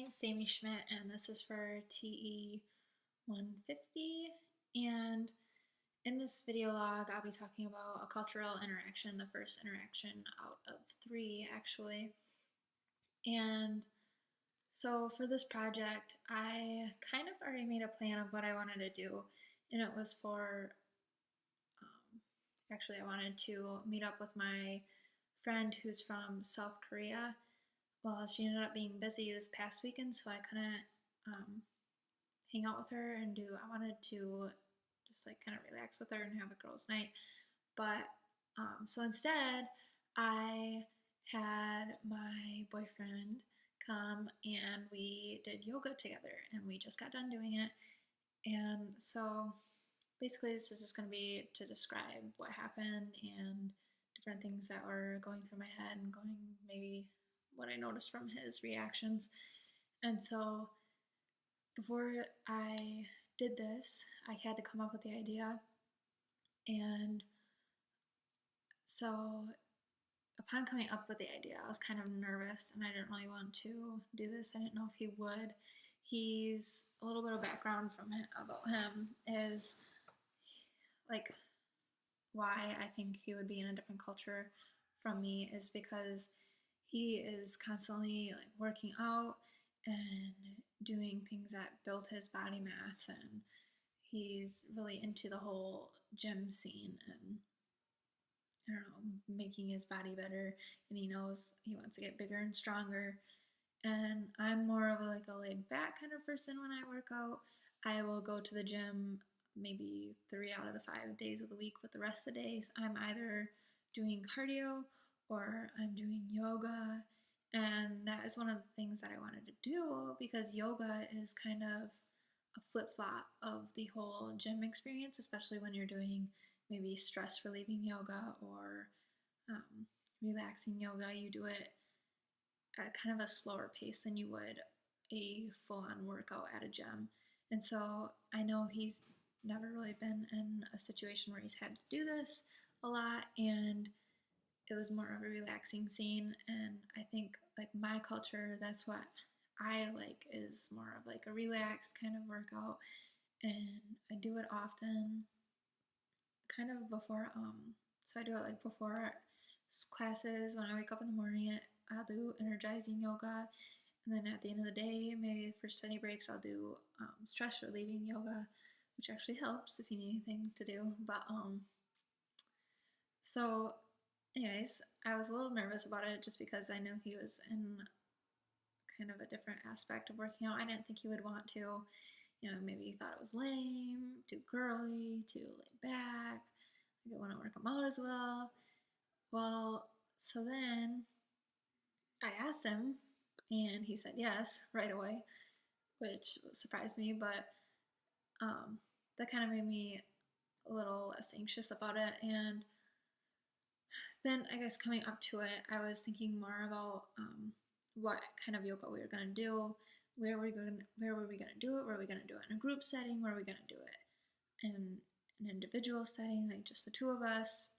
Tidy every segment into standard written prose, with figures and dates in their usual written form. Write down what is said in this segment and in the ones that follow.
name's Sammy Schmidt, and this is for TE 150. And in this video log, I'll be talking about a cultural interaction, the first interaction out of 3, actually. And so for this project, I kind of already made a plan of what I wanted to do, and it was for actually, I wanted to meet up with my friend who's from South Korea. Well, she ended up being busy this past weekend, so I couldn't hang out with her and I wanted to just like kind of relax with her and have a girls' night. But so instead, I had my boyfriend come and we did yoga together, and we just got done doing it. And so basically, this is just going to be to describe what happened and different things that were going through my head and going maybe what I noticed from his reactions. And so before I did this, I had to come up with the idea. And so upon coming up with the idea, I was kind of nervous and I didn't really want to do this. I didn't know if he would. He's a little bit of background about him is like why I think he would be in a different culture from me is because he is constantly like working out and doing things that build his body mass, and he's really into the whole gym scene and I don't know, making his body better, and he knows he wants to get bigger and stronger. And I'm more of like a laid back kind of person when I work out. I will go to the gym maybe 3 out of the 5 days of the week, but the rest of the days I'm either doing cardio or I'm doing yoga. And that is one of the things that I wanted to do because yoga is kind of a flip-flop of the whole gym experience, especially when you're doing maybe stress relieving yoga or relaxing yoga. You do it at kind of a slower pace than you would a full-on workout at a gym. And so I know he's never really been in a situation where he's had to do this a lot, and it was more of a relaxing scene. And I think like my culture, that's what I like, is more of like a relaxed kind of workout, and I do it often kind of before so I do it like before classes. When I wake up in the morning, I'll do energizing yoga, and then at the end of the day, maybe for study breaks, I'll do stress relieving yoga, which actually helps if you need anything to do. But so anyways, I was a little nervous about it just because I knew he was in kind of a different aspect of working out. I didn't think he would want to, maybe he thought it was lame, too girly, too laid back. I didn't want to work him out as well. Well, so then I asked him, and he said yes right away, which surprised me, but that kind of made me a little less anxious about it. And then I guess coming up to it, I was thinking more about what kind of yoga we were going to do, where were we going to do it, were we going to do it in a group setting, were we going to do it in an individual setting, like just the 2 of us.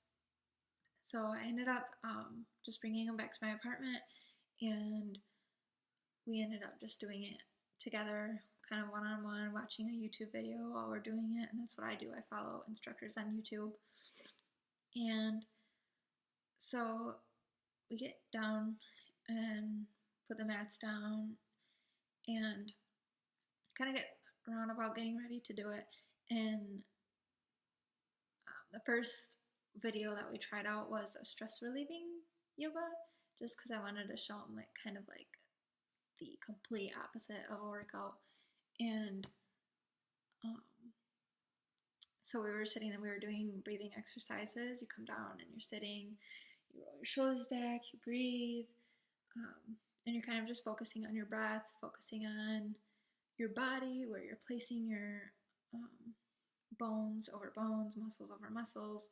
So I ended up just bringing him back to my apartment, and we ended up just doing it together, kind of one-on-one, watching a YouTube video while we're doing it. And that's what I do. I follow instructors on YouTube. And so we get down and put the mats down and kind of get around about getting ready to do it. And the first video that we tried out was a stress relieving yoga, just because I wanted to show him like kind of like the complete opposite of a workout. And so we were sitting and we were doing breathing exercises. You come down and you're sitting, you roll your shoulders back, you breathe, and you're kind of just focusing on your breath, focusing on your body, where you're placing your bones over bones, muscles over muscles,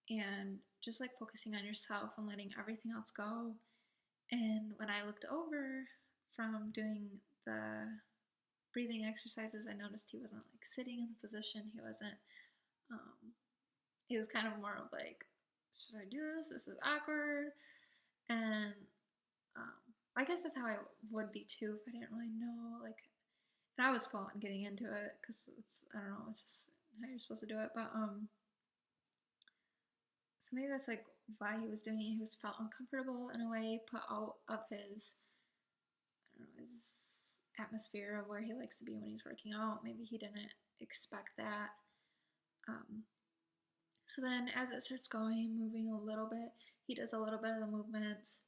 and just like focusing on yourself and letting everything else go. And when I looked over from doing the breathing exercises, I noticed he wasn't like sitting in the position. He wasn't, he was kind of more of like, should I do this? This is awkward. And I guess that's how I would be too if I didn't really know. Like, and I was fun getting into it because it's, I don't know, it's just how you're supposed to do it. But so maybe that's like why he was doing it. He was felt uncomfortable in a way, put out of his, I don't know, his atmosphere of where he likes to be when he's working out. Maybe he didn't expect that. Um, so then as it starts going, moving a little bit, he does a little bit of the movements.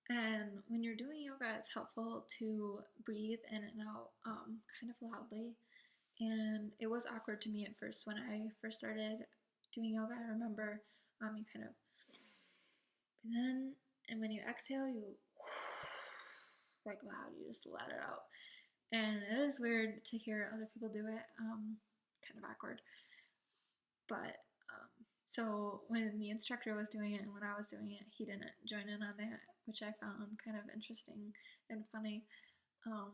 And when you're doing yoga, it's helpful to breathe in and out kind of loudly. And it was awkward to me at first when I first started doing yoga. I remember you kind of breathe in, and when you exhale, you like loud, you just let it out. And it is weird to hear other people do it, kind of awkward. But so when the instructor was doing it and when I was doing it, he didn't join in on that, which I found kind of interesting and funny. Um,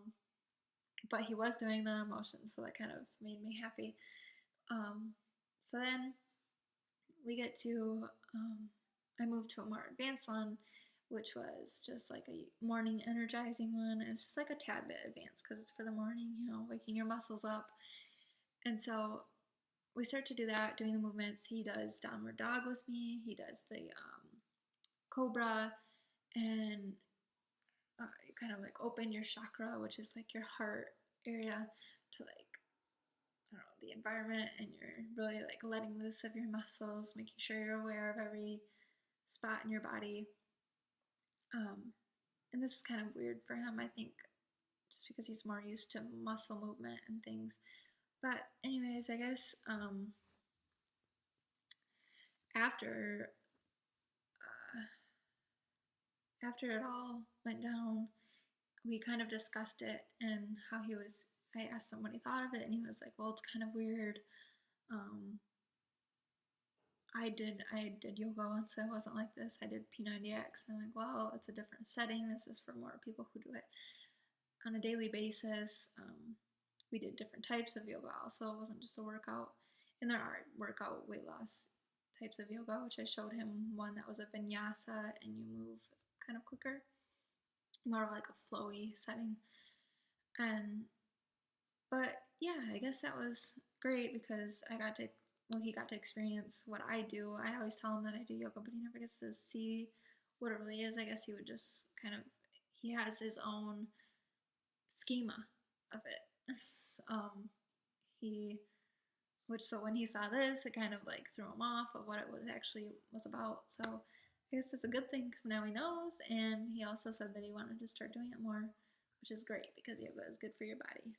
but he was doing the motions, so that kind of made me happy. So then we get to, I moved to a more advanced one, which was just like a morning energizing one. And it's just like a tad bit advanced because it's for the morning, you know, waking your muscles up. And so we start to do that, doing the movements. He does downward dog with me. He does the cobra, and you kind of like open your chakra, which is like your heart area, to like, I don't know, the environment, and you're really like letting loose of your muscles, making sure you're aware of every spot in your body. And this is kind of weird for him, I think, just because he's more used to muscle movement and things. But anyways, I guess after after it all went down, we kind of discussed it and how he was. I asked him what he thought of it, and he was like, "Well, it's kind of weird. Um, I did yoga once. I wasn't like this. I did P90X." And I'm like, "Well, it's a different setting. This is for more people who do it on a daily basis." We did different types of yoga. Also, it wasn't just a workout. And there are workout weight loss types of yoga, which I showed him one that was a vinyasa, and you move kind of quicker, more of like a flowy setting. And but yeah, I guess that was great because I got to, well, he got to experience what I do. I always tell him that I do yoga, but he never gets to see what it really is. I guess he would just kind of, he has his own schema of it. He, which, so when he saw this, it kind of like threw him off of what it was actually was about. So I guess it's a good thing because now he knows. And he also said that he wanted to start doing it more, which is great because yoga is good for your body.